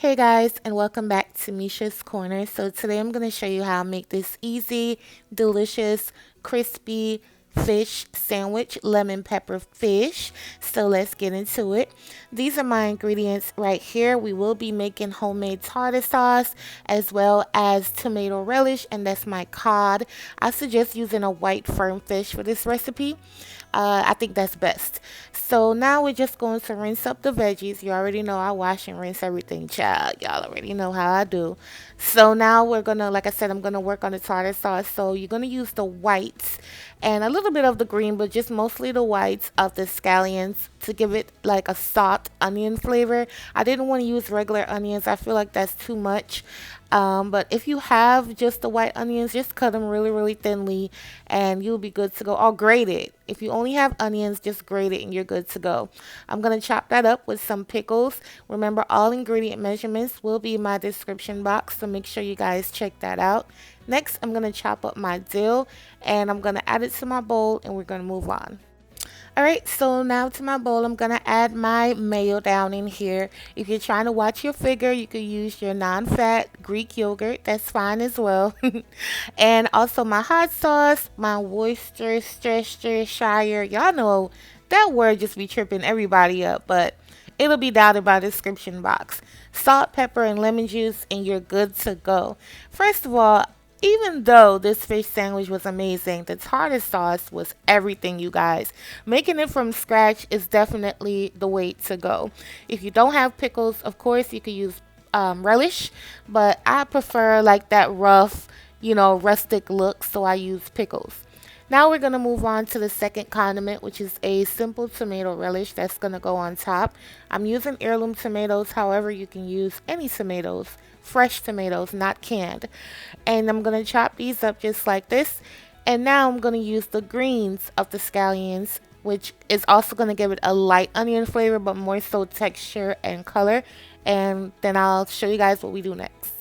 Hey guys, and welcome back to Misha's Corner. So today I'm going to show you how to make this easy, delicious, crispy fish sandwich, lemon pepper fish. So let's get into it. These are my ingredients right here. We will be making homemade tartar sauce as well as tomato relish, and that's my cod. I suggest using a white firm fish for this recipe. I think that's best. So now we're just going to rinse up the veggies. You already know I wash and rinse everything, child. Y'all already know how I do. So now we're gonna, like I said, I'm gonna work on the tartar sauce. So you're gonna use the whites and a little bit of the green, but just mostly the whites of the scallions to give it like a salt onion flavor. I didn't want to use regular onions. I feel like that's too much. But if you have just the white onions, just cut them really, really thinly and you'll be good to go. Or grate it. If you only have onions, just grate it and you're good to go. I'm going to chop that up with some pickles. Remember, all ingredient measurements will be in my description box, so make sure you guys check that out. Next, I'm going to chop up my dill and I'm going to add it to my bowl and we're going to move on. Alright, so now to my bowl, I'm going to add my mayo down in here. If you're trying to watch your figure, you could use your non-fat Greek yogurt. That's fine as well. And also my hot sauce, my Worcestershire. Y'all know that word just be tripping everybody up, but it'll be down in my description box. Salt, pepper, and lemon juice, and you're good to go. First of all, even though this fish sandwich was amazing, the tartar sauce was everything, you guys. Making it from scratch is definitely the way to go. If you don't have pickles, of course, you could use relish, but I prefer like that rough, rustic look, so I use pickles. Now we're going to move on to the second condiment, which is a simple tomato relish that's going to go on top. I'm using heirloom tomatoes, however, you can use any tomatoes, fresh tomatoes, not canned. And I'm going to chop these up just like this. And now I'm going to use the greens of the scallions, which is also going to give it a light onion flavor, but more so texture and color. And then I'll show you guys what we do next.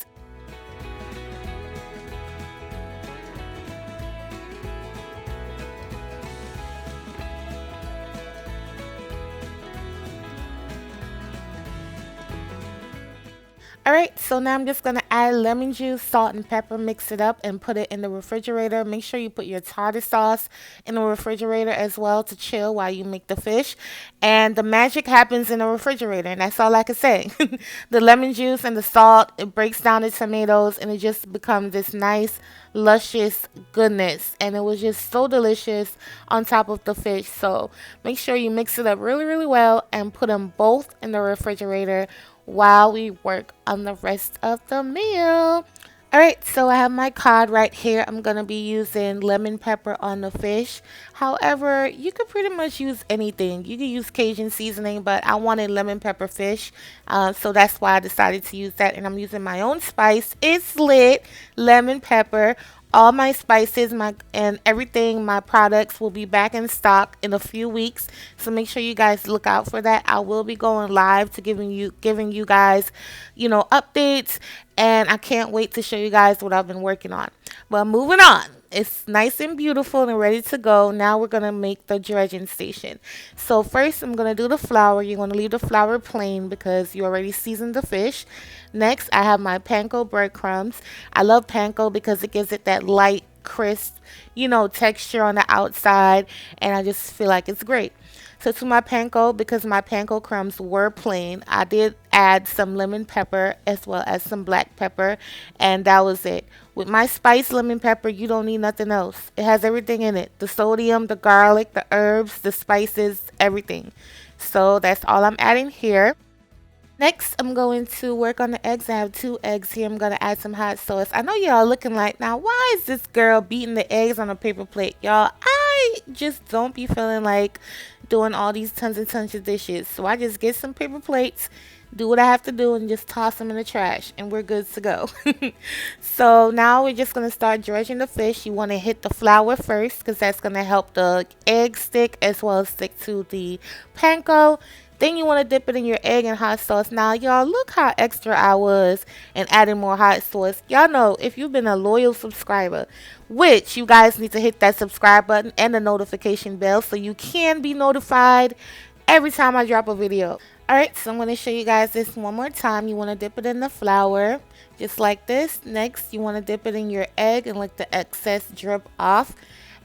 Alright, so now I'm just going to add lemon juice, salt, and pepper, mix it up, and put it in the refrigerator. Make sure you put your tartar sauce in the refrigerator as well to chill while you make the fish. And the magic happens in the refrigerator, and that's all I can say. The lemon juice and the salt, it breaks down the tomatoes, and it just becomes this nice, luscious goodness. And it was just so delicious on top of the fish. So make sure you mix it up really, really well and put them both in the refrigerator while we work on the rest of the meal. Alright, so I have my cod right here. I'm going to be using lemon pepper on the fish. However, you could pretty much use anything. You can use Cajun seasoning, but I wanted lemon pepper fish. So that's why I decided to use that. And I'm using my own spice. It's lit, lemon pepper. All my spices and everything, my products will be back in stock in a few weeks. So make sure you guys look out for that. I will be going live to giving you guys, updates. And I can't wait to show you guys what I've been working on. But moving on. It's nice and beautiful and ready to go. Now we're going to make the dredging station. So first I'm going to do the flour. You're going to leave the flour plain because you already seasoned the fish. Next I have my panko breadcrumbs. I love panko because it gives it that light, crisp, texture on the outside. And I just feel like it's great. So to my panko, because my panko crumbs were plain, I did add some lemon pepper as well as some black pepper, and that was it. With my spiced lemon pepper, you don't need nothing else. It has everything in it. The sodium, the garlic, the herbs, the spices, everything. So that's all I'm adding here. Next, I'm going to work on the eggs. I have 2 eggs here. I'm going to add some hot sauce. I know y'all looking like, now why is this girl beating the eggs on a paper plate? Y'all, I just don't be feeling like doing all these tons and tons of dishes. So I just get some paper plates, do what I have to do, and just toss them in the trash, and we're good to go. So now we're just going to start dredging the fish. You want to hit the flour first because that's going to help the egg stick as well as stick to the panko. Then you want to dip it in your egg and hot sauce. Now, y'all, look how extra I was and adding more hot sauce. Y'all know, if you've been a loyal subscriber, which you guys need to hit that subscribe button and the notification bell so you can be notified every time I drop a video. Alright, so I'm going to show you guys this one more time. You want to dip it in the flour, just like this. Next, you want to dip it in your egg and let the excess drip off.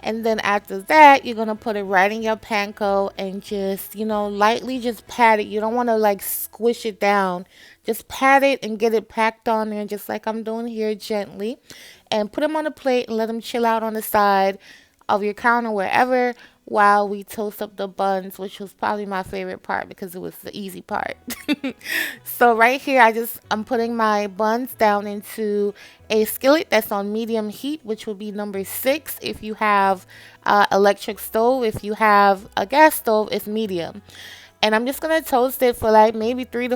And then after that, you're going to put it right in your panko and just, lightly just pat it. You don't want to like squish it down. Just pat it and get it packed on there just like I'm doing here gently. And put them on a plate and let them chill out on the side of your counter wherever while we toast up the buns, which was probably my favorite part because it was the easy part. So right here, I'm putting my buns down into a skillet that's on medium heat, which would be number 6 if you have electric stove. If you have a gas stove, it's medium. And I'm just gonna toast it for like maybe 3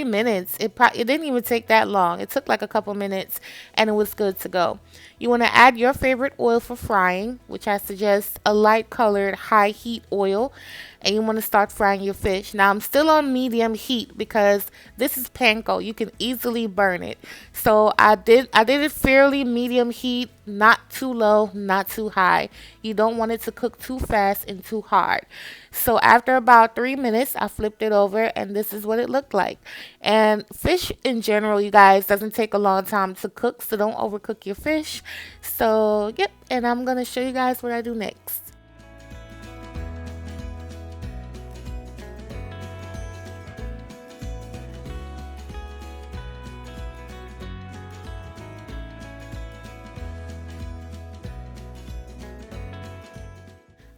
minutes. It didn't even take that long. It took like a couple minutes, and it was good to go. You want to add your favorite oil for frying, which I suggest a light colored high heat oil, and you want to start frying your fish. Now I'm still on medium heat because this is panko. You can easily burn it. So I did it fairly medium heat, not too low, not too high. You don't want it to cook too fast and too hard. So after about 3 minutes, I flipped it over and this is what it looked like. And fish in general, you guys, doesn't take a long time to cook, so don't overcook your fish. So, yep, and I'm going to show you guys what I do next.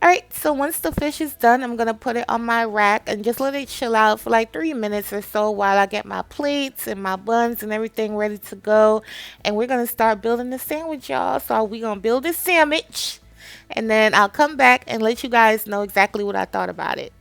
Alright, so once the fish is done, I'm going to put it on my rack and just let it chill out for like 3 minutes or so while I get my plates and my buns and everything ready to go. And we're going to start building the sandwich, y'all. So we're going to build this sandwich and then I'll come back and let you guys know exactly what I thought about it.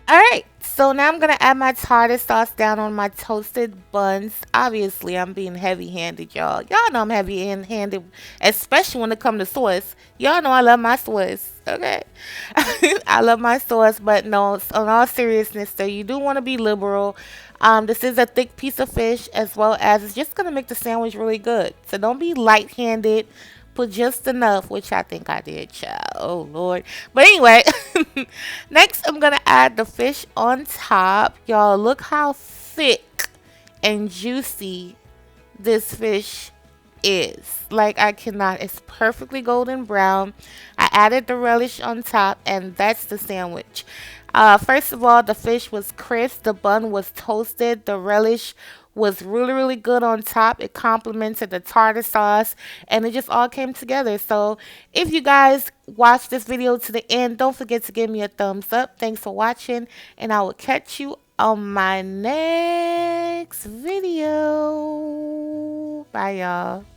All right, so now I'm gonna add my tartar sauce down on my toasted buns. Obviously, I'm being heavy-handed, y'all. Y'all know I'm heavy-handed, especially when it comes to sauce. Y'all know I love my sauce. Okay, I love my sauce, but no, on all seriousness, though, you do want to be liberal. This is a thick piece of fish, as well as it's just gonna make the sandwich really good. So don't be light-handed. Put just enough, which I think I did, child. Oh Lord. But anyway, next I'm gonna add the fish on top. Y'all, look how thick and juicy this fish is. Like, I cannot. It's perfectly golden brown. I added the relish on top, and that's the sandwich. First of all, the fish was crisp, the bun was toasted, the relish was really, really good on top. It complemented the tartar sauce, and it just all came together. So, if you guys watch this video to the end, don't forget to give me a thumbs up. Thanks for watching, and I will catch you on my next video. Bye, y'all.